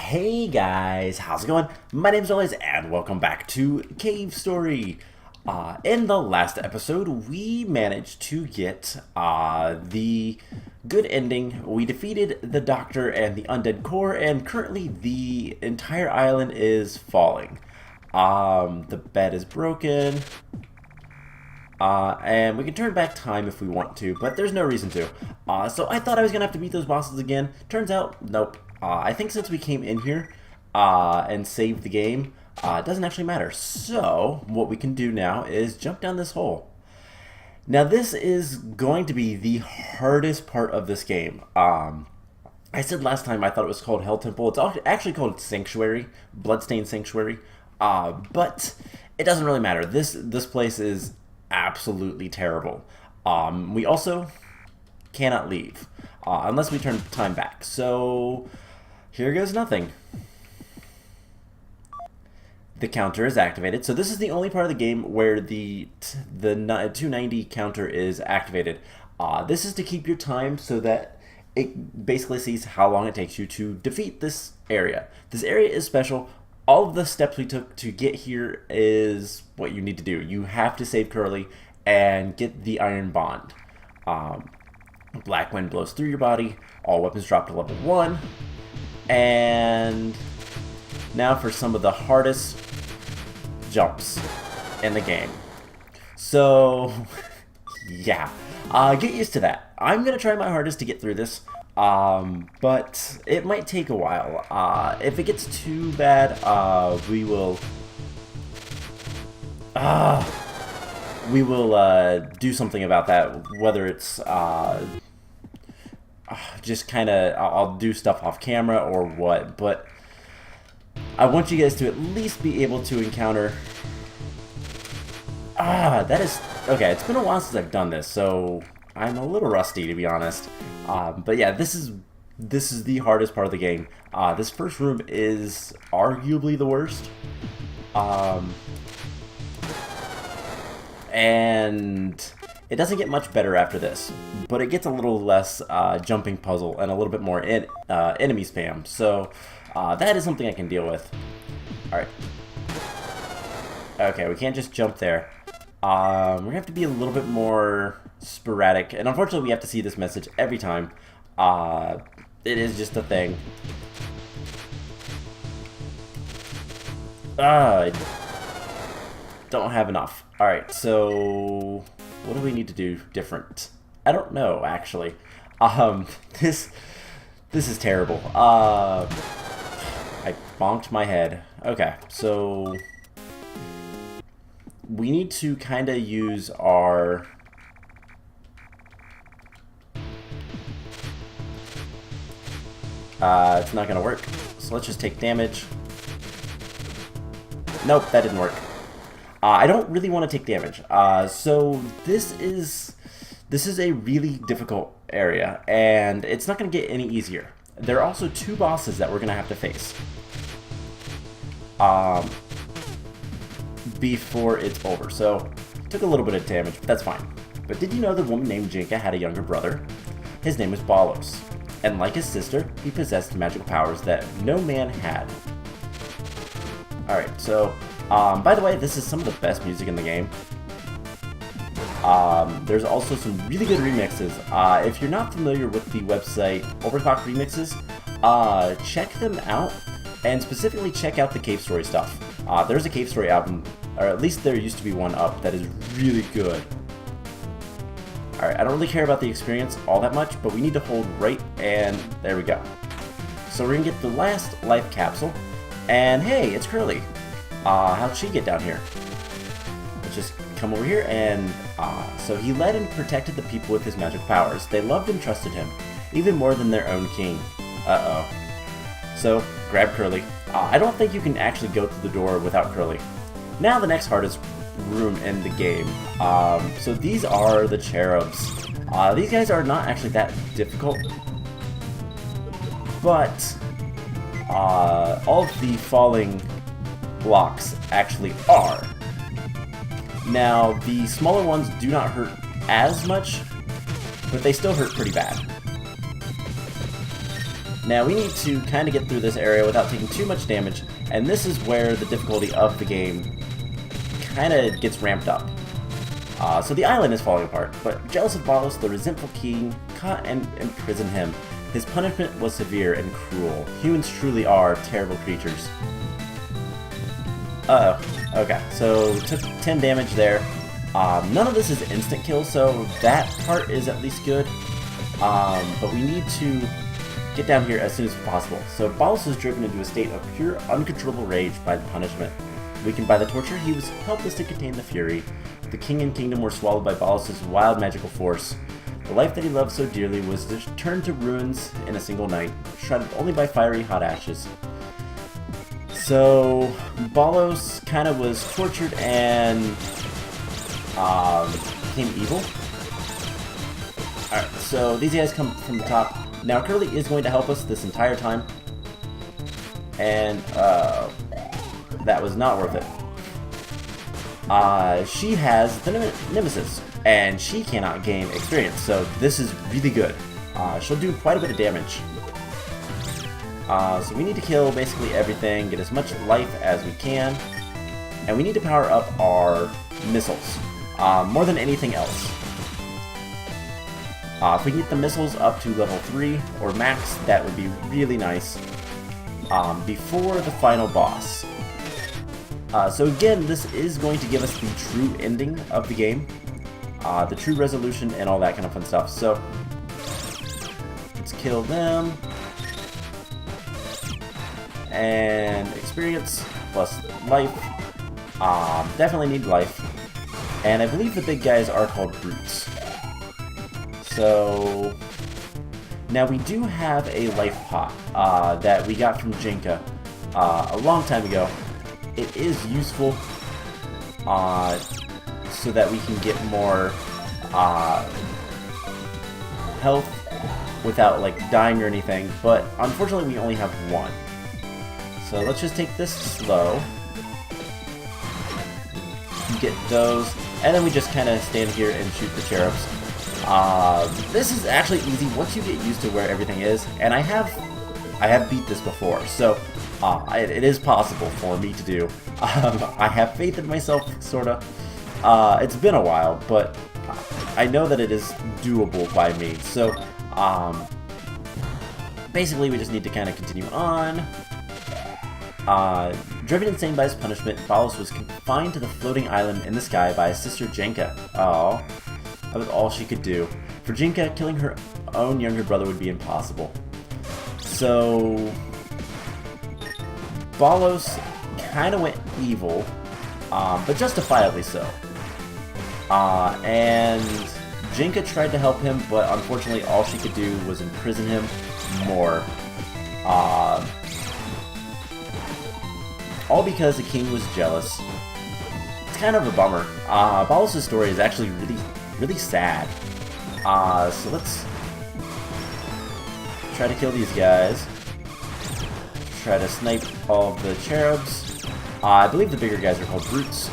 Hey guys, how's it going? My name's Ballos and welcome back to Cave Story. In the last episode, we managed to get the good ending. We defeated the Doctor and the Undead Core, and currently the entire island is falling. The bed is broken. And we can turn back time if we want to, but there's no reason to. So I thought I was going to have to beat those bosses again. Turns out, nope. I think since we came in here and saved the game, it doesn't actually matter. So what we can do now is jump down this hole. Now this is going to be the hardest part of this game. I said last time I thought it was called Hell Temple. It's actually called Sanctuary, Bloodstained Sanctuary. But it doesn't really matter. This place is absolutely terrible. We also cannot leave unless we turn time back. So here goes nothing. The counter is activated. So this is the only part of the game where the 290 counter is activated. This is to keep your time so that it basically sees how long it takes you to defeat this area. This area is special. All of the steps we took to get here is what you need to do. You have to save Curly and get the Iron Bond. Black wind blows through your body. All weapons drop to level 1. And now for some of the hardest jumps in the game. So, yeah. Get used to that. I'm going to try my hardest to get through this. But it might take a while. If it gets too bad, we will do something about that. Whether it's just kind of I'll do stuff off camera or what. But I want you guys to at least be able to encounter. That is okay. It's been a while since I've done this, so I'm a little rusty, to be honest. But yeah, this is the hardest part of the game. This first room is arguably the worst. And it doesn't get much better after this, but it gets a little less jumping puzzle and a little bit more enemy spam. So that is something I can deal with. Alright. Okay, we can't just jump there. We're gonna have to be a little bit more sporadic, and unfortunately we have to see this message every time. It is just a thing. I don't have enough. Alright, so what do we need to do different? I don't know, actually. This is terrible. I bonked my head. Okay, so we need to kind of use our it's not gonna work, so let's just take damage. Nope, that didn't work. I don't really want to take damage. So this is a really difficult area, and it's not gonna get any easier. There are also 2 bosses that we're gonna have to face before it's over. So took a little bit of damage, but that's fine. But did you know the woman named Jinka had a younger brother? His name was Ballos, and like his sister, he possessed magical powers that no man had. Alright, so by the way, this is some of the best music in the game. There's also some really good remixes. If you're not familiar with the website Overclock Remixes, check them out, and specifically check out the Cave Story stuff. There's a Cave Story album, or at least there used to be one up, that is really good. Alright, I don't really care about the experience all that much, but we need to hold right, and there we go. So we're gonna get the last life capsule, and hey, it's Curly. How'd she get down here? Let's just come over here, and so he led and protected the people with his magic powers. They loved and trusted him, even more than their own king. Uh-oh. So, grab Curly. I don't think you can actually go through the door without Curly. Now the next hardest room in the game. So these are the cherubs. These guys are not actually that difficult, but all of the falling blocks actually are. Now the smaller ones do not hurt as much, but they still hurt pretty bad. Now we need to kind of get through this area without taking too much damage, and this is where the difficulty of the game kind of gets ramped up. So the island is falling apart, but jealous of Ballos, the resentful king caught and imprisoned him. His punishment was severe and cruel. Humans truly are terrible creatures. Okay, so took 10 damage there. None of this is instant kill, so that part is at least good. But we need to get down here as soon as possible. So Ballos was driven into a state of pure, uncontrollable rage by the punishment. Weakened by the torture, he was helpless to contain the fury. The king and kingdom were swallowed by Ballos' wild magical force. The life that he loved so dearly was turned to ruins in a single night, shrouded only by fiery hot ashes. So Ballos kind of was tortured and became evil. Alright, so these guys come from the top. Now Curly is going to help us this entire time. And that was not worth it. She has the Nemesis, and she cannot gain experience, so this is really good. She'll do quite a bit of damage. So we need to kill basically everything, get as much life as we can, and we need to power up our missiles, more than anything else. If we can get the missiles up to level 3 or max, that would be really nice, before the final boss. So again, this is going to give us the true ending of the game, the true resolution and all that kind of fun stuff. So let's kill them. And experience plus life. Definitely need life. And I believe the big guys are called brutes. So now we do have a life pot that we got from Jinka a long time ago. It is useful so that we can get more health without like dying or anything, but unfortunately we only have one. So let's just take this slow, get those, and then we just kind of stand here and shoot the cherubs. This is actually easy once you get used to where everything is, and I have beat this before, so it is possible for me to do. I have faith in myself, sorta. It's been a while, but I know that it is doable by me. So basically we just need to kind of continue on. Driven insane by his punishment, Ballos was confined to the floating island in the sky by his sister Jinka. Oh, that was all she could do. For Jinka, killing her own younger brother would be impossible. So Ballos kind of went evil, but justifiably so. And Jinka tried to help him, but unfortunately all she could do was imprison him more. All because the king was jealous. It's kind of a bummer. Ballos' story is actually really sad. So let's try to kill these guys. Try to snipe all of the cherubs. I believe the bigger guys are called brutes.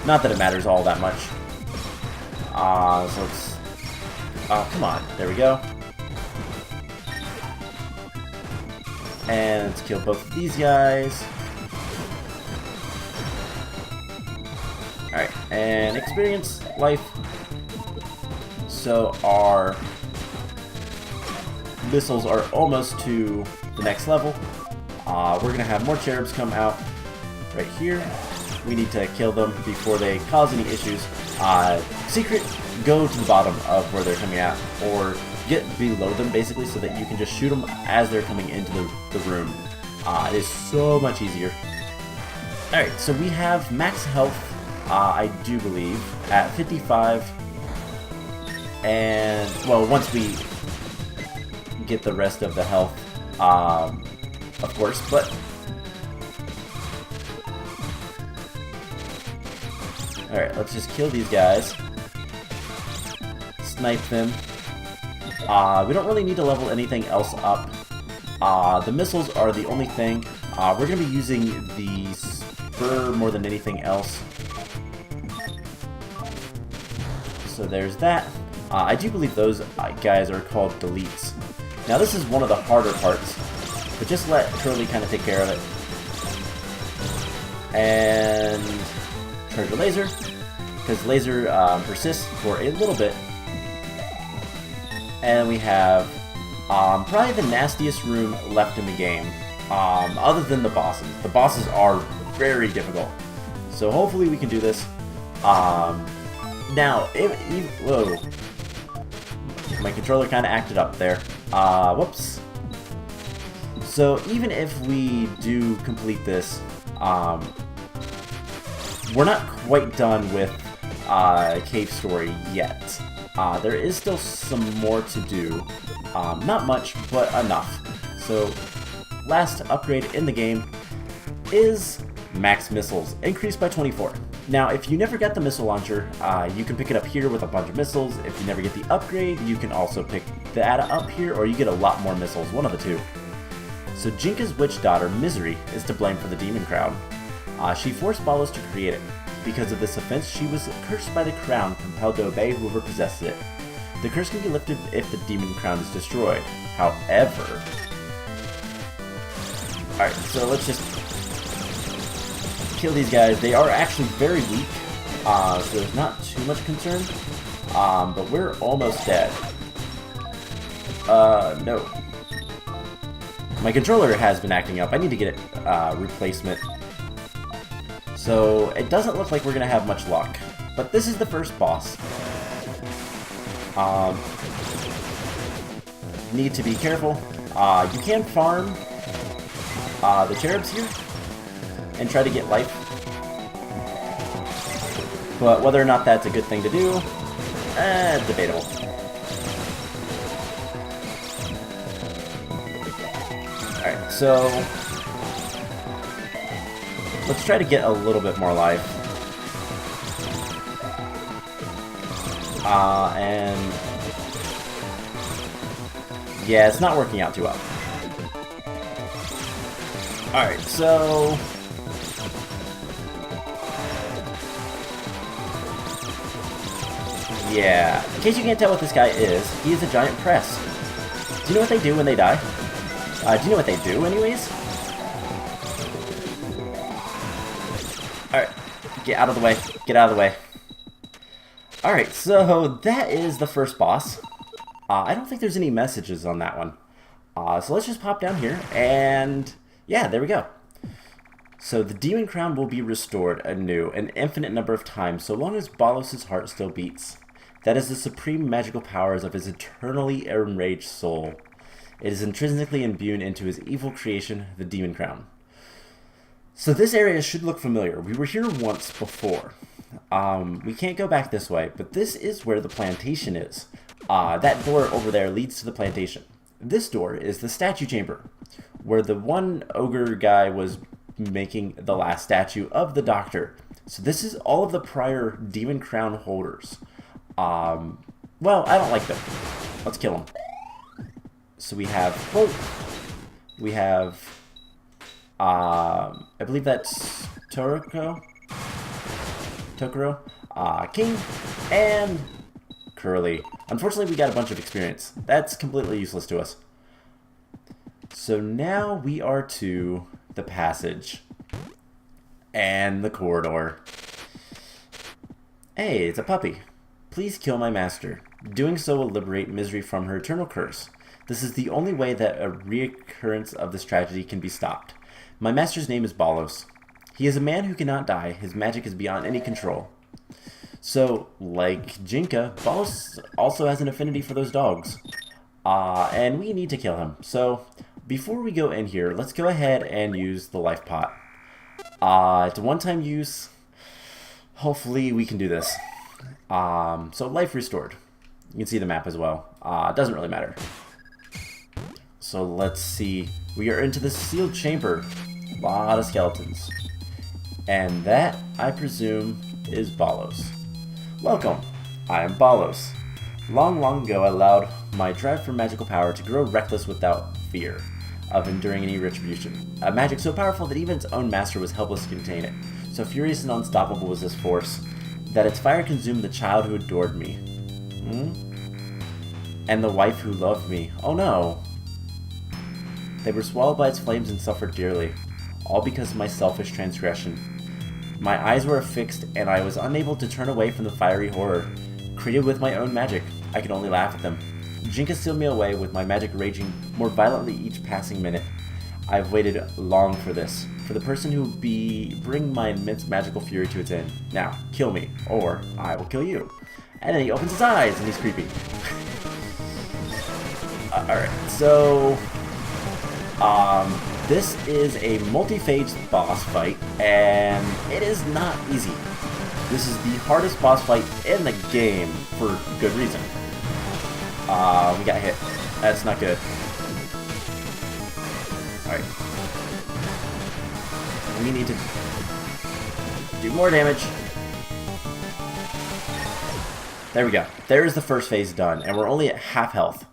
Not that it matters all that much. So let's... Oh, come on. There we go. And let's kill both of these guys. Alright, and experience, life. So our missiles are almost to the next level. We're going to have more cherubs come out right here. We need to kill them before they cause any issues. Secret, go to the bottom of where they're coming at, or get below them basically so that you can just shoot them as they're coming into the room. It is so much easier. Alright, so we have max health, I do believe, at 55. And, well, once we get the rest of the health, of course, but... Alright, let's just kill these guys. Snipe them. We don't really need to level anything else up. The missiles are the only thing. We're going to be using the spur more than anything else. So there's that. I do believe those guys are called deletes. Now this is one of the harder parts, but just let Curly kind of take care of it. And charge the laser, because laser persists for a little bit. And we have probably the nastiest room left in the game, other than the bosses. The bosses are very difficult, so hopefully we can do this. Now, whoa, my controller kind of acted up there. Whoops. So even if we do complete this, we're not quite done with Cave Story yet. There is still some more to do. Not much, but enough. So, last upgrade in the game is Max Missiles, increased by 24. Now, if you never get the missile launcher, you can pick it up here with a bunch of missiles. If you never get the upgrade, you can also pick that up here, or you get a lot more missiles, one of the two. So Jinka's witch daughter, Misery, is to blame for the Demon Crown. She forced Ballos to create it. Because of this offense, she was cursed by the crown, compelled to obey whoever possessed it. The curse can be lifted if the Demon Crown is destroyed. However... Alright, so let's just kill these guys. They are actually very weak, so there's not too much concern. But we're almost dead. No. My controller has been acting up. I need to get a replacement. So it doesn't look like we're going to have much luck. But this is the first boss. Need to be careful. You can farm the cherubs here and try to get life. But whether or not that's a good thing to do, debatable. Alright, so let's try to get a little bit more life. And yeah, it's not working out too well. Alright, so yeah, in case you can't tell what this guy is, he is a giant press. Do you know what they do when they die? Do you know what they do anyways? Alright, get out of the way, get out of the way. Alright, so that is the first boss. I don't think there's any messages on that one. So let's just pop down here, and yeah, there we go. So the Demon Crown will be restored anew an infinite number of times, so long as Ballos' heart still beats. That is the supreme magical powers of his eternally enraged soul. It is intrinsically imbued into his evil creation, the Demon Crown. So this area should look familiar. We were here once before. We can't go back this way, but this is where the plantation is. That door over there leads to the plantation. This door is the statue chamber, where the one ogre guy was making the last statue of the doctor. So this is all of the prior Demon Crown holders. Well, I don't like them. Let's kill them. So we have Hope. We have, I believe that's Tokuro, King, and Curly. Unfortunately, we got a bunch of experience. That's completely useless to us. So now we are to the passage and the corridor. Hey, it's a puppy. Please kill my master. Doing so will liberate Misery from her eternal curse. This is the only way that a reoccurrence of this tragedy can be stopped. My master's name is Ballos. He is a man who cannot die. His magic is beyond any control. So, like Jinka, Ballos also has an affinity for those dogs. And we need to kill him. So, before we go in here, let's go ahead and use the life pot. It's a one-time use. Hopefully we can do this. So life restored. You can see the map as well. It doesn't really matter. So let's see. We are into the sealed chamber. A lot of skeletons. And that, I presume, is Ballos. Welcome. I am Ballos. Long, long ago, I allowed my drive for magical power to grow reckless without fear of enduring any retribution. A magic so powerful that even its own master was helpless to contain it. So furious and unstoppable was this force, that its fire consumed the child who adored me. And the wife who loved me. Oh no. They were swallowed by its flames and suffered dearly, all because of my selfish transgression. My eyes were affixed, and I was unable to turn away from the fiery horror. Created with my own magic, I could only laugh at them. Jinka sealed me away with my magic raging more violently each passing minute. I've waited long for this, for the person who would bring my immense magical fury to its end. Now, kill me, or I will kill you. And then he opens his eyes, and he's creepy. Alright, so... this is a multi-phase boss fight, and it is not easy. This is the hardest boss fight in the game, for good reason. We got hit. That's not good. Alright. We need to do more damage. There we go. There's the first phase done, and we're only at half health.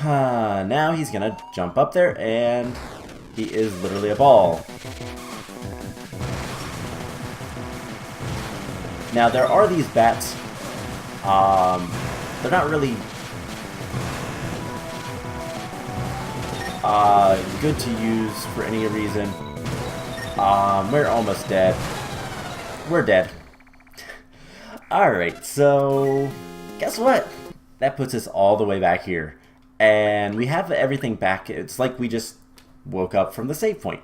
Now he's gonna jump up there, and he is literally a ball. Now there are these bats. They're not really good to use for any reason. We're almost dead. We're dead. Alright, so guess what? That puts us all the way back here. And we have everything back. It's like we just woke up from the save point.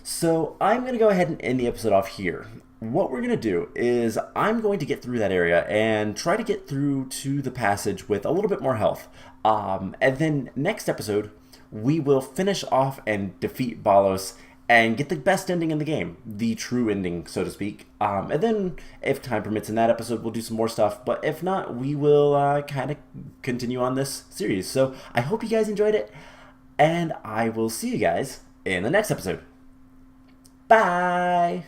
So I'm going to go ahead and end the episode off here. What we're going to do is I'm going to get through that area and try to get through to the passage with a little bit more health. And then next episode, we will finish off and defeat Ballos and get the best ending in the game. The true ending, so to speak. And then, if time permits in that episode, we'll do some more stuff. But if not, we will kind of continue on this series. So I hope you guys enjoyed it. And I will see you guys in the next episode. Bye!